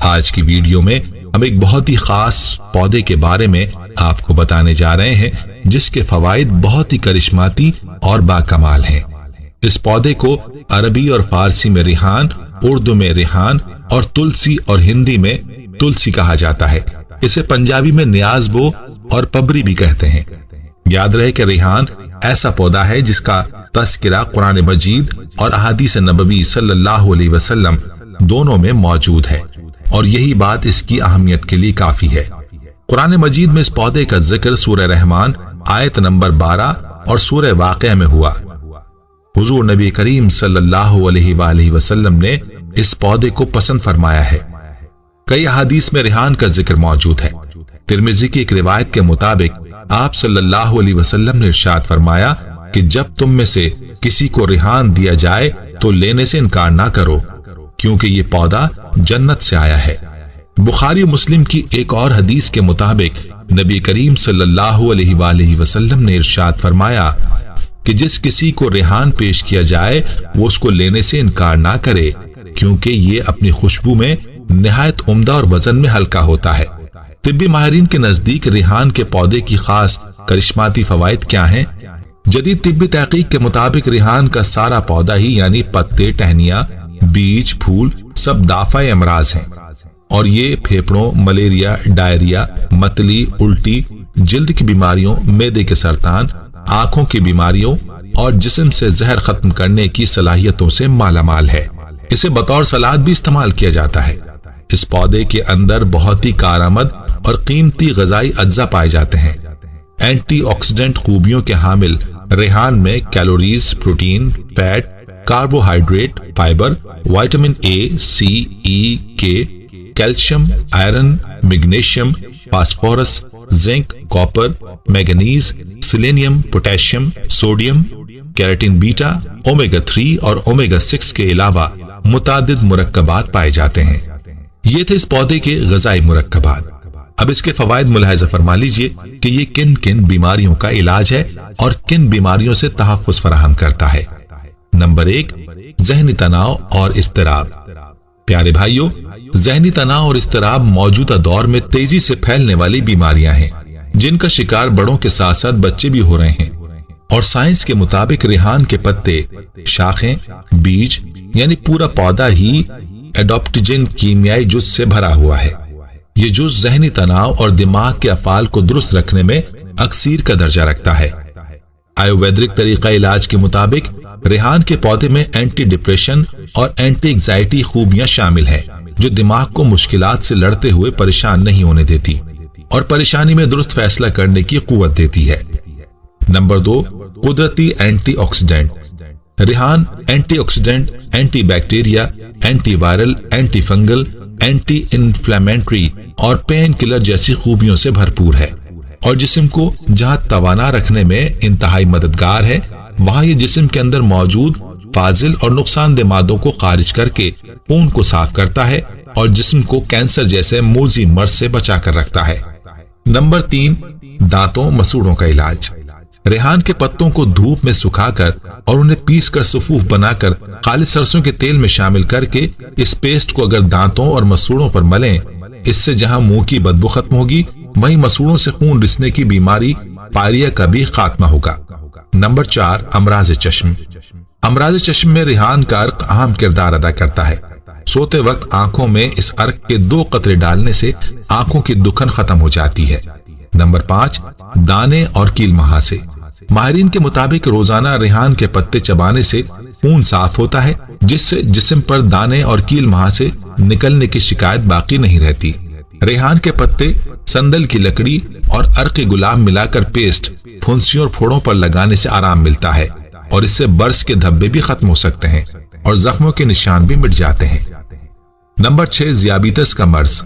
آج کی ویڈیو میں ہم ایک بہت ہی خاص پودے کے بارے میں آپ کو بتانے جا رہے ہیں جس کے فوائد بہت ہی کرشماتی اور باکمال ہیں۔ اس پودے کو عربی اور فارسی میں ریحان، اردو میں ریحان اور تلسی اور ہندی میں تلسی کہا جاتا ہے۔ اسے پنجابی میں نیاز بو اور پبری بھی کہتے ہیں۔ یاد رہے کہ ریحان ایسا پودا ہے جس کا تذکرہ قرآن مجید اور احادیث نبوی صلی اللہ علیہ وسلم دونوں میں موجود ہے، اور یہی بات اس کی اہمیت کے لیے کافی ہے۔ قرآن مجید میں اس پودے کا ذکر سورہ رحمان آیت نمبر 12 اور سورہ واقعہ میں ہوا۔ حضور نبی کریم صلی اللہ علیہ وآلہ وسلم نے اس پودے کو پسند فرمایا ہے۔ کئی احادیث میں ریحان کا ذکر موجود ہے۔ ترمذی کی ایک روایت کے مطابق آپ صلی اللہ علیہ وسلم نے ارشاد فرمایا کہ جب تم میں سے کسی کو ریحان دیا جائے تو لینے سے انکار نہ کرو، کیونکہ یہ پودا جنت سے آیا ہے۔ بخاری و مسلم کی ایک اور حدیث کے مطابق نبی کریم صلی اللہ علیہ وآلہ وسلم نے ارشاد فرمایا کہ جس کسی کو ریحان پیش کیا جائے وہ اس کو لینے سے انکار نہ کرے، کیونکہ یہ اپنی خوشبو میں نہایت عمدہ اور وزن میں ہلکا ہوتا ہے۔ طبی ماہرین کے نزدیک ریحان کے پودے کی خاص کرشماتی فوائد کیا ہیں؟ جدید طبی تحقیق کے مطابق ریحان کا سارا پودا ہی یعنی پتے، ٹہنیاں، بیج، پھول سب دافع امراض ہیں، اور یہ پھیپھڑوں، ملیریا، ڈائریا، متلی، الٹی، جلد کی بیماریوں، معدے کے سرطان، آنکھوں کی بیماریوں اور جسم سے زہر ختم کرنے کی صلاحیتوں سے مالا مال ہے۔ اسے بطور سلاد بھی استعمال کیا جاتا ہے۔ اس پودے کے اندر بہت ہی کارآمد اور قیمتی غذائی اجزاء پائے جاتے ہیں۔ اینٹی آکسیڈنٹ خوبیوں کے حامل ریحان میں calories, protein, fat, carbohydrate, fibre, vitamin A, C, E, K, calcium, iron, magnesium, phosphorus, zinc, copper, manganese, selenium, potassium, sodium, keratin beta, omega 3 اور اومیگا 6 کے علاوہ متعدد مرکبات پائے جاتے ہیں۔ یہ تھے اس پودے کے غذائی مرکبات۔ اب اس کے فوائد ملاحظہ فرما لیجئے کہ یہ کن کن بیماریوں کا علاج ہے اور کن بیماریوں سے تحفظ فراہم کرتا ہے۔ نمبر 1، ذہنی تناؤ اور اضطراب۔ پیارے بھائیوں، ذہنی تناؤ اور اضطراب موجودہ دور میں تیزی سے پھیلنے والی بیماریاں ہیں جن کا شکار بڑوں کے ساتھ ساتھ بچے بھی ہو رہے ہیں، اور سائنس کے مطابق ریحان کے پتے، شاخیں، بیج یعنی پورا پودا ہی ایڈاپٹوجن کیمیائی جز سے بھرا ہوا ہے۔ یہ جز ذہنی تناؤ اور دماغ کے افعال کو درست رکھنے میں اکسیر کا درجہ رکھتا ہے۔ آیوویدرک طریقہ علاج کے مطابق ریحان کے پودے میں اینٹی ڈپریشن اور اینٹی ایگزائٹی خوبیاں شامل ہیں جو دماغ کو مشکلات سے لڑتے ہوئے پریشان نہیں ہونے دیتی اور پریشانی میں درست فیصلہ کرنے کی قوت دیتی ہے۔ نمبر 2، قدرتی اینٹی آکسیڈنٹ۔ ریحان antioxidant, antibacterial, antiviral, antifungal, anti inflammatory اور پین کلر جیسی خوبیوں سے بھرپور ہے، اور جسم کو جہاں توانا رکھنے میں انتہائی مددگار ہے وہاں یہ جسم کے اندر موجود فاضل اور نقصان دہ مادوں کو خارج کر کے خون کو صاف کرتا ہے اور جسم کو کینسر جیسے موذی مرض سے بچا کر رکھتا ہے۔ نمبر 3، دانتوں، مسوڑوں کا علاج۔ ریحان کے پتوں کو دھوپ میں سکھا کر اور انہیں پیس کر صفوف بنا کر خالص سرسوں کے تیل میں شامل کر کے اس پیسٹ کو اگر دانتوں اور مسوڑوں پر ملیں، اس سے جہاں منہ کی بدبو ختم ہوگی وہیں مسوڑوں سے خون رسنے کی بیماری پائریا کا بھی خاتمہ ہوگا۔ نمبر 4، امراض چشم۔ امراض چشم میں ریحان کا عرق اہم کردار ادا کرتا ہے۔ سوتے وقت آنکھوں میں اس عرق کے 2 قطرے ڈالنے سے آنکھوں کی دکھن ختم ہو جاتی ہے۔ نمبر 5، دانے اور کیل مہاسے۔ ماہرین کے مطابق روزانہ ریحان کے پتے چبانے سے خون صاف ہوتا ہے جس سے جسم پر دانے اور کیل مہاسے نکلنے کی شکایت باقی نہیں رہتی۔ ریحان کے پتے، سندل کی لکڑی اور عرق گلاب ملا کر پیسٹ پھنسیوں اور پھوڑوں پر لگانے سے آرام ملتا ہے، اور اس سے برس کے دھبے بھی ختم ہو سکتے ہیں اور زخموں کے نشان بھی مٹ جاتے ہیں۔ نمبر 6، ذیابیطس کا مرض۔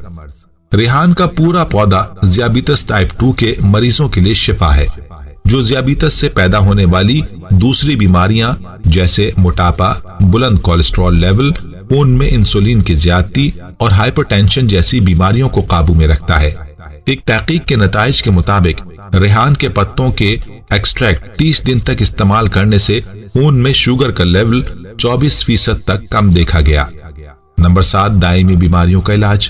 ریحان کا پورا پودا ذیابیطس ٹائپ 2 کے مریضوں کے لیے شفا ہے، جو ذیابیطس سے پیدا ہونے والی دوسری بیماریاں جیسے موٹاپا، بلند کولیسٹرول لیول، خون میں انسولین کی زیادتی اور ہائپر ٹینشن جیسی بیماریوں کو قابو میں رکھتا ہے۔ ایک تحقیق کے نتائج کے مطابق ریحان کے پتوں کے ایکسٹریکٹ 30 دن تک استعمال کرنے سے خون میں شوگر کا لیول 24% تک کم دیکھا گیا۔ نمبر 7، دائمی بیماریوں کا علاج۔